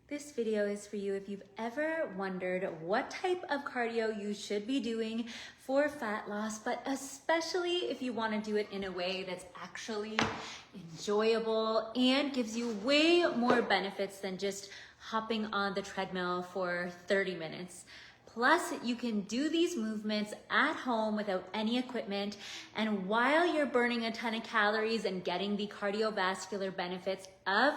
This video is for you if you've ever wondered what type of cardio you should be doing for fat loss, but especially if you want to do it in a way that's actually enjoyable and gives you way more benefits than just hopping on the treadmill for 30 minutes. Plus, you can do these movements at home without any equipment, and while you're burning a ton of calories and getting the cardiovascular benefits of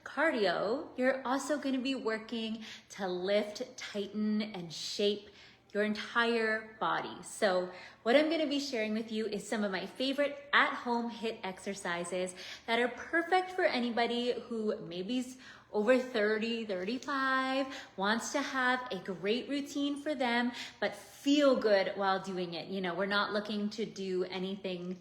cardio, you're also going to be working to lift, tighten, and shape your entire body. So what I'm going to be sharing with you is some of my favorite at-home HIIT exercises that are perfect for anybody who maybe's over 30, 35, wants to have a great routine for them, but feel good while doing it. You know, we're not looking to do anything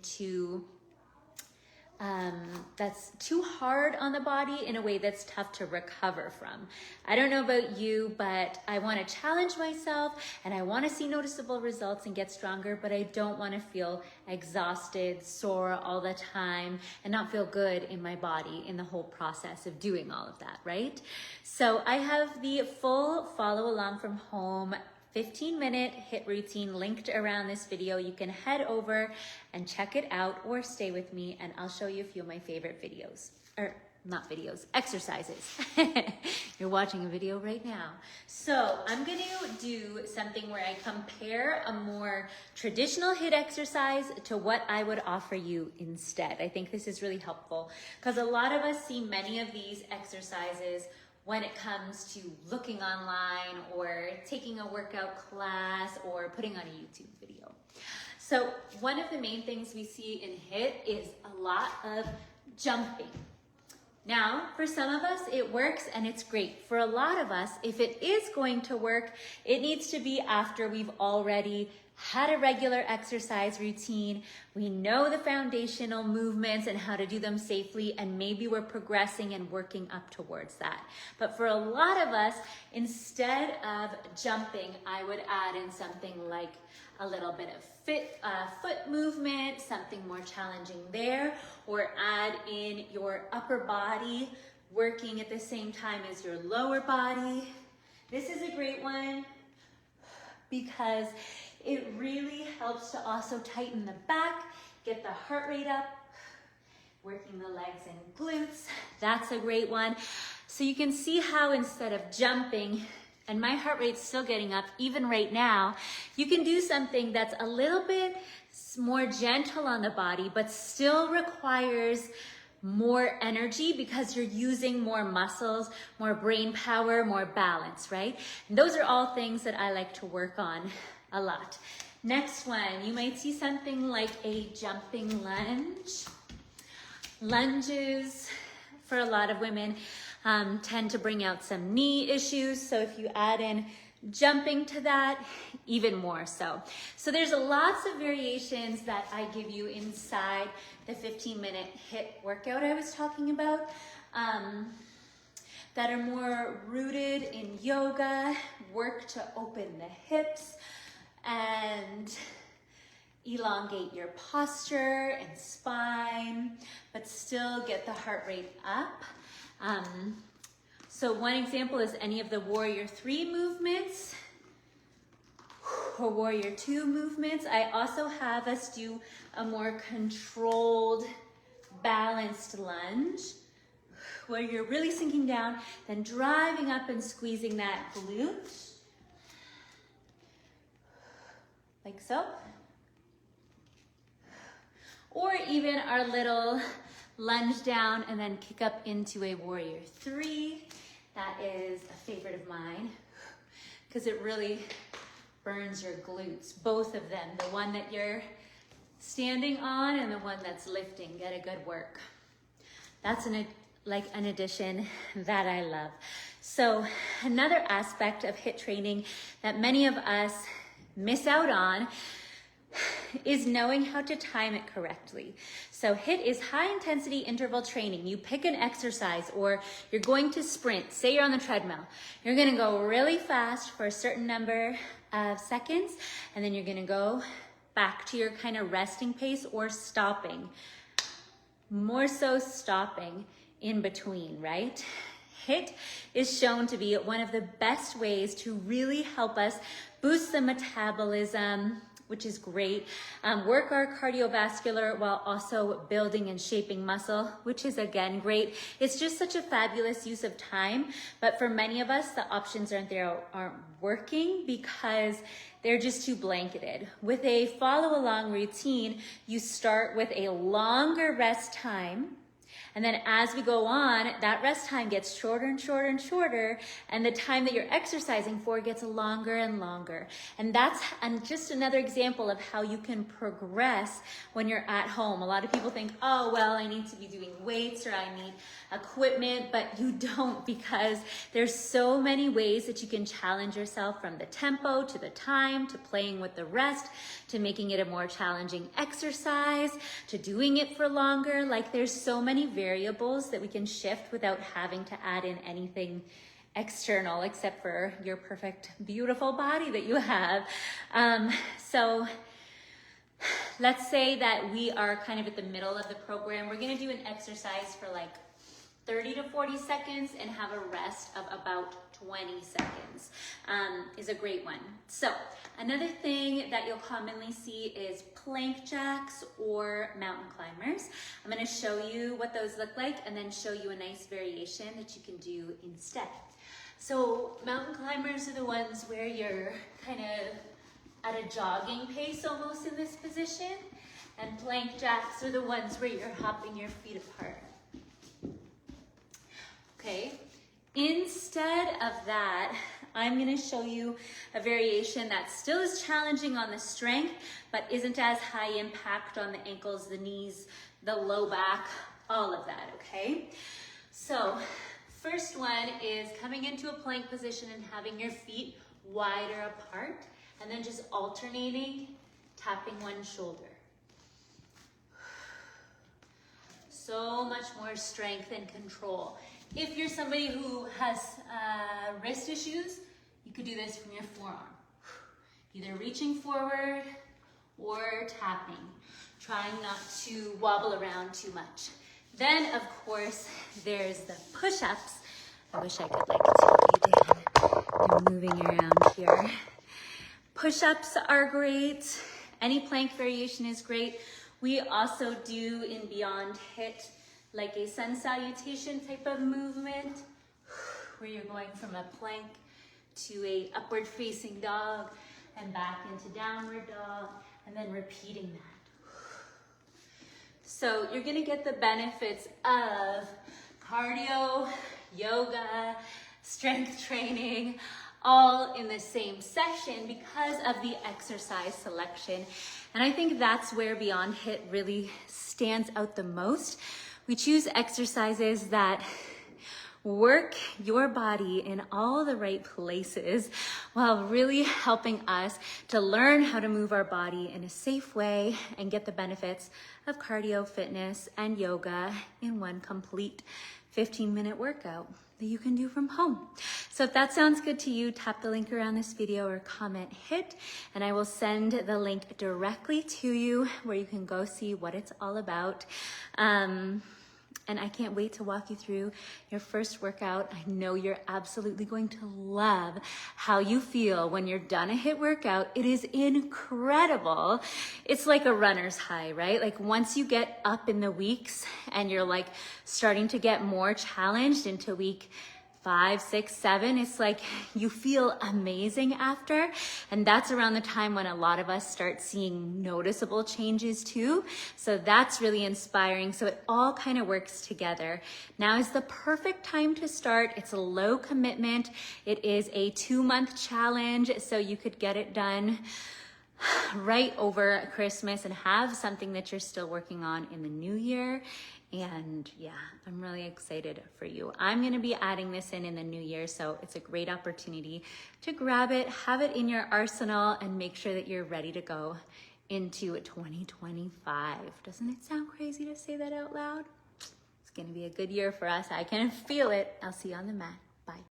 that's too hard on the body in a way that's tough to recover from. I don't know about you, but I want to challenge myself and I want to see noticeable results and get stronger, but I don't want to feel exhausted, sore all the time, and not feel good in my body in the whole process of doing all of that, right? So I have the full follow along from home 15-minute HIIT routine linked around this video. You can head over and check it out or stay with me and I'll show you a few of my favorite videos, or not videos, exercises. You're watching a video right now. So I'm gonna do something where I compare a more traditional HIIT exercise to what I would offer you instead. I think this is really helpful because a lot of us see many of these exercises when it comes to looking online or taking a workout class or putting on a YouTube video. So one of the main things we see in HIIT is a lot of jumping. Now, for some of us, it works and it's great. For a lot of us, if it is going to work, it needs to be after we've already had a regular exercise routine. We know the foundational movements and how to do them safely, and maybe we're progressing and working up towards that. But for a lot of us, instead of jumping, I would add in something like a little bit of foot movement, something more challenging there, or add in your upper body working at the same time as your lower body. This is a great one because it really helps to also tighten the back, get the heart rate up, working the legs and glutes. That's a great one. So you can see how instead of jumping, and my heart rate's still getting up even right now, you can do something that's a little bit more gentle on the body, but still requires more energy because you're using more muscles, more brain power, more balance, right? And those are all things that I like to work on a lot. Next one, you might see something like a jumping lunge. Lunges, for a lot of women, tend to bring out some knee issues. So if you add in jumping to that, even more so. So there's lots of variations that I give you inside the 15-minute HIIT workout I was talking about that are more rooted in yoga, work to open the hips and elongate your posture and spine, but still get the heart rate up. So one example is any of the Warrior 3 movements or Warrior 2 movements. I also have us do a more controlled, balanced lunge where you're really sinking down, then driving up and squeezing that glute, like so. Or even our little lunge down and then kick up into a Warrior 3. That is a favorite of mine because it really burns your glutes, both of them, the one that you're standing on and the one that's lifting. Get a good work. That's an addition that I love. So another aspect of HIIT training that many of us miss out on is knowing how to time it correctly. So HIIT is high intensity interval training. You pick an exercise or you're going to sprint, say you're on the treadmill. You're gonna go really fast for a certain number of seconds, and then you're gonna go back to your kind of resting pace or stopping. More so stopping in between, right? HIIT is shown to be one of the best ways to really help us boost the metabolism, which is great, work our cardiovascular while also building and shaping muscle, which is again great. It's just such a fabulous use of time, but for many of us, the options aren't working because they're just too blanketed. With a follow along routine, you start with a longer rest time. And then as we go on, that rest time gets shorter and shorter and shorter, and the time that you're exercising for gets longer and longer. And that's just another example of how you can progress when you're at home. A lot of people think, oh, well, I need to be doing weights or I need equipment, but you don't, because there's so many ways that you can challenge yourself, from the tempo to the time to playing with the rest to making it a more challenging exercise to doing it for longer. Like, there's so many variables that we can shift without having to add in anything external except for your perfect, beautiful body that you have. So let's say that we are kind of at the middle of the program. We're gonna do an exercise for like 30 to 40 seconds and have a rest of about 20 seconds is a great one. So another thing that you'll commonly see is plank jacks or mountain climbers. I'm going to show you what those look like and then show you a nice variation that you can do instead. So mountain climbers are the ones where you're kind of at a jogging pace almost in this position, and plank jacks are the ones where you're hopping your feet apart. Okay, instead of that, I'm going to show you a variation that still is challenging on the strength, but isn't as high impact on the ankles, the knees, the low back, all of that, okay? So first one is coming into a plank position and having your feet wider apart, and then just alternating, tapping one shoulder. So much more strength and control. If you're somebody who has wrist issues, you could do this from your forearm. Either reaching forward or tapping, trying not to wobble around too much. Then, of course, there's the push-ups. I wish I could like tell you, Dan. I'm moving around here. Push-ups are great. Any plank variation is great. We also do in Beyond HIIT like a sun salutation type of movement where you're going from a plank to a upward facing dog and back into downward dog, and then repeating that. So you're gonna get the benefits of cardio, yoga, strength training, all in the same session because of the exercise selection. And I think that's where Beyond HIIT really stands out the most. We choose exercises that work your body in all the right places while really helping us to learn how to move our body in a safe way and get the benefits of cardio, fitness, and yoga in one complete 15-minute workout that you can do from home. So if that sounds good to you, tap the link around this video or comment HIIT, and I will send the link directly to you where you can go see what it's all about. And I can't wait to walk you through your first workout. I know you're absolutely going to love how you feel when you're done a HIIT workout. It is incredible. It's like a runner's high, right? Like once you get up in the weeks and you're like starting to get more challenged into week 5, 6, 7, it's like you feel amazing after. And that's around the time when a lot of us start seeing noticeable changes too. So that's really inspiring. So it all kind of works together. Now is the perfect time to start. It's a low commitment. It is a 2-month challenge. So you could get it done right over Christmas and have something that you're still working on in the new year. And yeah, I'm really excited for you. I'm going to be adding this in the new year, so it's a great opportunity to grab it, have it in your arsenal, and make sure that you're ready to go into 2025. Doesn't it sound crazy to say that out loud? It's going to be a good year for us. I can feel it. I'll see you on the mat.